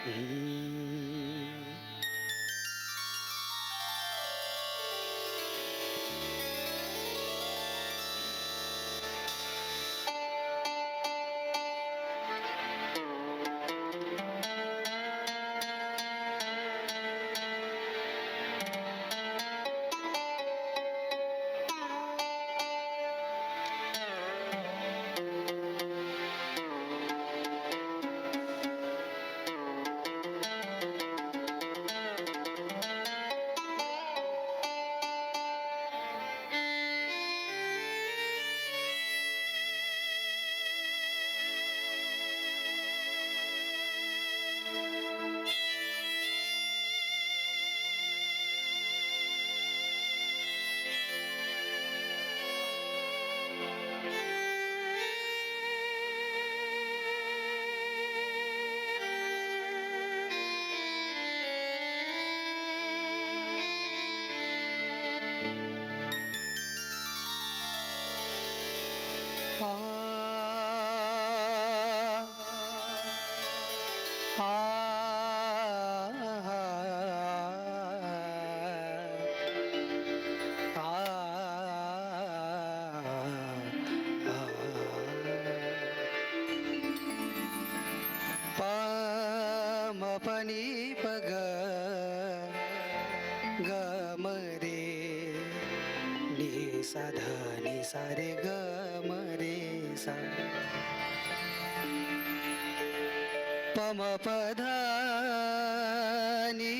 हम्म. पनी पग ग म रे नि सा ध नि सा रे ग म रे सा प म प ध नि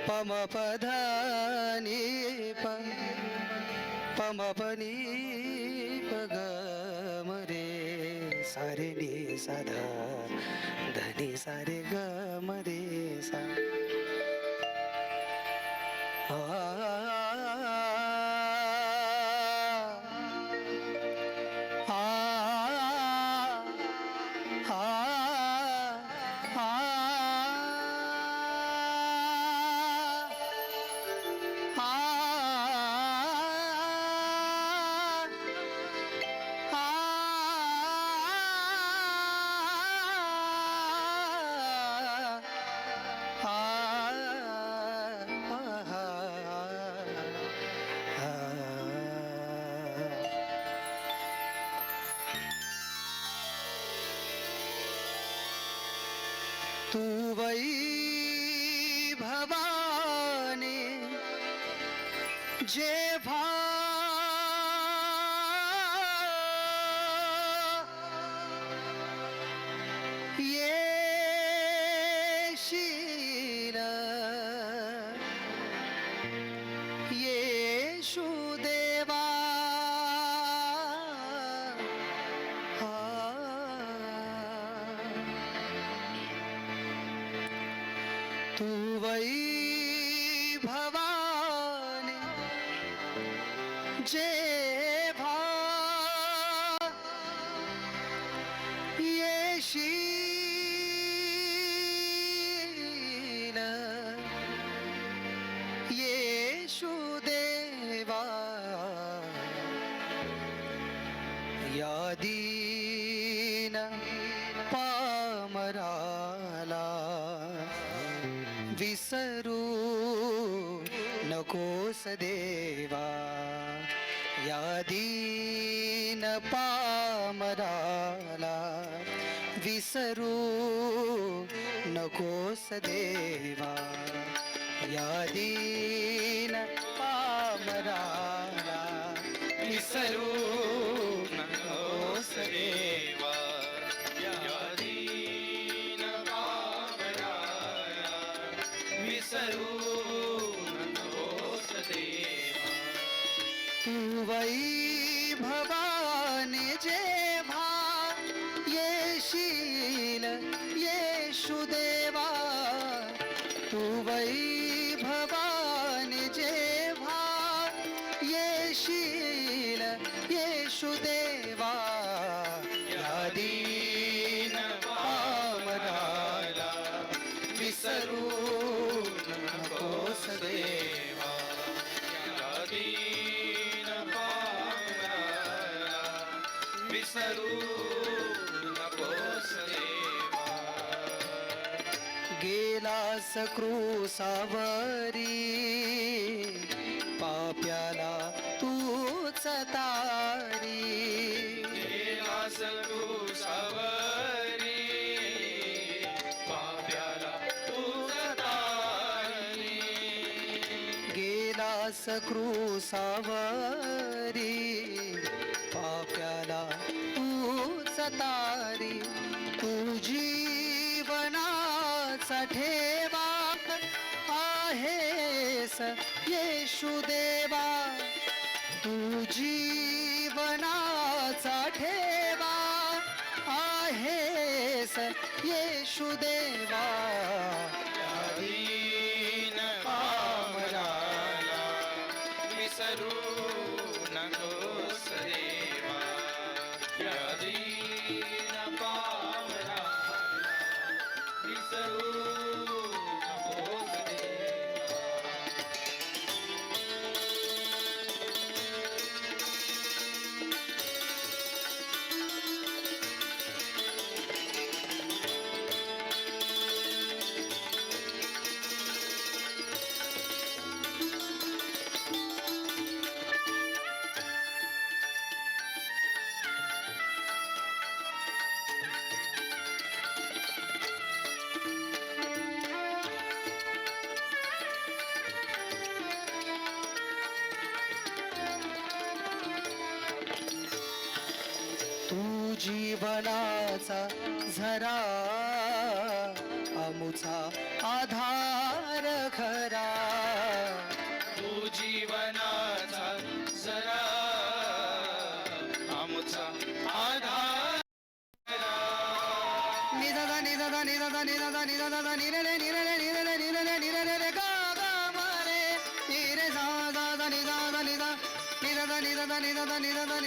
प म प ध नि प म प नि प ग म रे सा रे नि सा ध ध नि सा रे ग म रे सा तू वैभवाने जेव्हा येशील येशुदेवा तू वैभवाने जेव्हा येशील येशुदेवा या दीन पामराला विसरू नकोस देवा या दीन पामराला विसरू नकोस देवा या दीन पामराला विसरू नकोस देवा या दीन पामराला विसरू नकोस देवा तू वैभवाने जेव्हा येशील येशुदेवा तू वैभवाने जेव्हा येशील येशुदेवा या दीन पामराला विसरू नकोस देवा या दीन पामराला विसरू नकोस देवा गेलास क्रूसावरी पाप्याला तूच तारी. गेलास क्रूसावरी पाप्याला तूच तारी. गेलास क्रूसावरी पाप्याला तूच तारी. तू जीवनाचा ठेवा आहेस येशुदेवा. तू जीवनाचा ठेवा आहेस येशुदेवा. दीन पामराला विसरू नकोस देवा. या दीन पामराला विसरू नकोस देवा. तू जीवनाचा झरा आमुचा आधार खरा. तू जीवनाचा जरा आमचा आधार. निदा निदा निदा निदा निदा निरे निरे निरे निरे निरे रे गा गा मारे निरे सा सा सा निदा निदा निदा निदा निदा निदा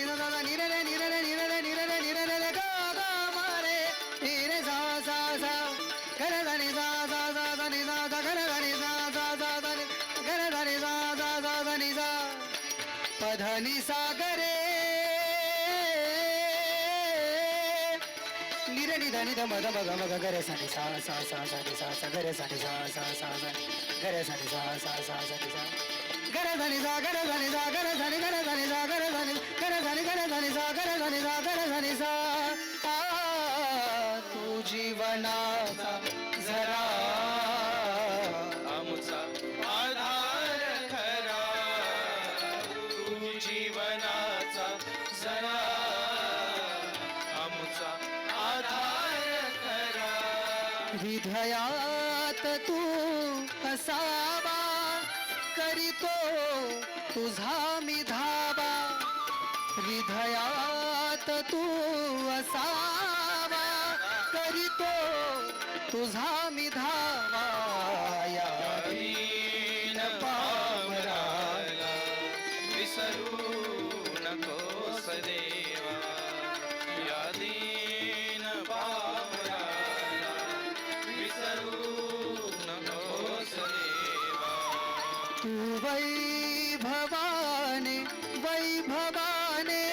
निदा निरे निरे निरे निरे निरे रे गा गा मारे निरे सा सा सा गर दा निदा सा सा सा निदा सा गर दा निदा सा सा सा गर दा निदा सा सा सा निदा पधनी सागरे निरे निदा निदा मग मग मग गरे सा सा सा सा सा सा सा गरे सा सा सा सा सा गरे सा सा सा सा सा सा गरे सा सा गरे सा सा गरे सा गरे सा सा गरे सा गरे सा गरे सा सा गरे सा सा गरे सा सा. तू जीवनाचा झरा आमचा आधार खरा. तू जीवनाचा जरा आमचा आधार खरा. हृदयात तू असावा करीतो तुझा मी धावा. हृदयात तू असावा करीतो तुझा मी धावा. या दीन पामराला विसरू नकोस देवा. या दीन पामराला विसरू नकोस देवा. तू वैभवाने वैभवाने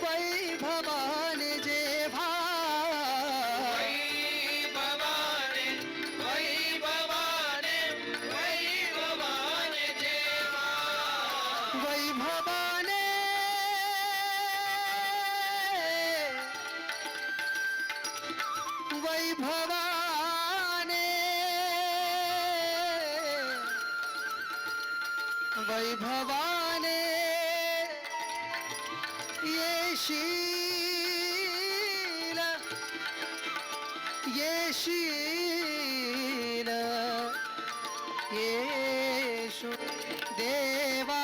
वैभवाने जेव्हा वैभवाने वैभवाने वैभवाने देवा. वैभवाने वैभवाने वैभवाने येशील येशील येशु देवा.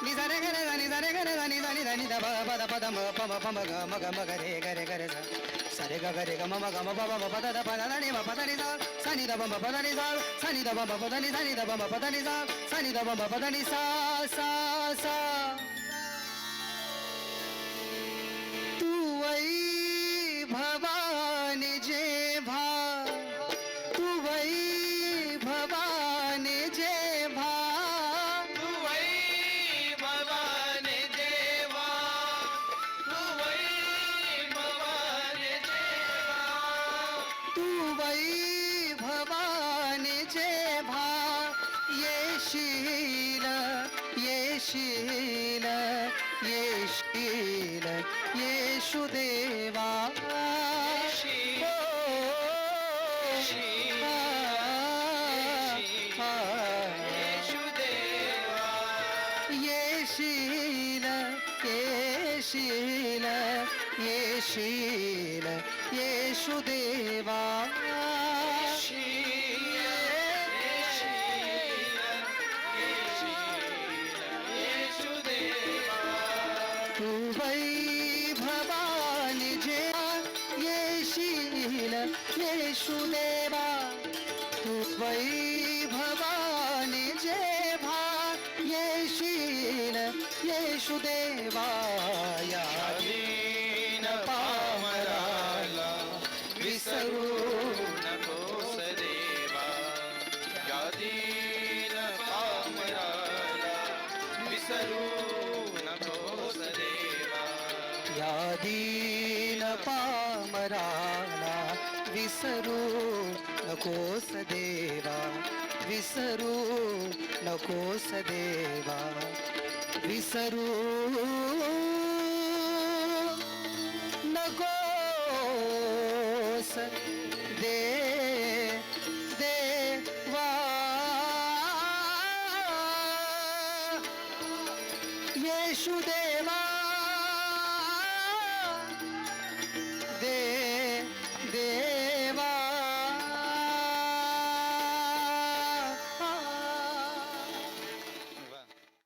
निजा रे गरे दा निजा रे गरे दा निजा निजा निजा ब ब दा प दा म प म प म ग म ग म ग रे गरे गरे सा सा रे ग ग रे ग म म ग म प म प दा दा प दा दा नि म प दा नि सा सा नि दा ब म प दा नि सा सा नि दा ब म प दा नि सा नि दा ब म प दा नि सा सा नि दा ब म प दा नि सा सा सा. तू वैभवाने जेव्हा तू वैभवाने जेव्हा तू वैभवाने देवा. तू वैभवाने देवा. येशील येशील येशुदेवा येशील, येशुदेवा. येशील येशील येशील येशुदेवा तू वैभवानी जेवा येशील येशुदेवा तू वैभवानी जेव्हा येशील येशुदेवा या दीन पामराला विसरू नकोस देवा. या दीन पामराला विसरू नकोस देवा. या दीन पामराला विसरू नकोस देवा विसरू नकोस देवा विसरू नकोस देवा येशुदेवा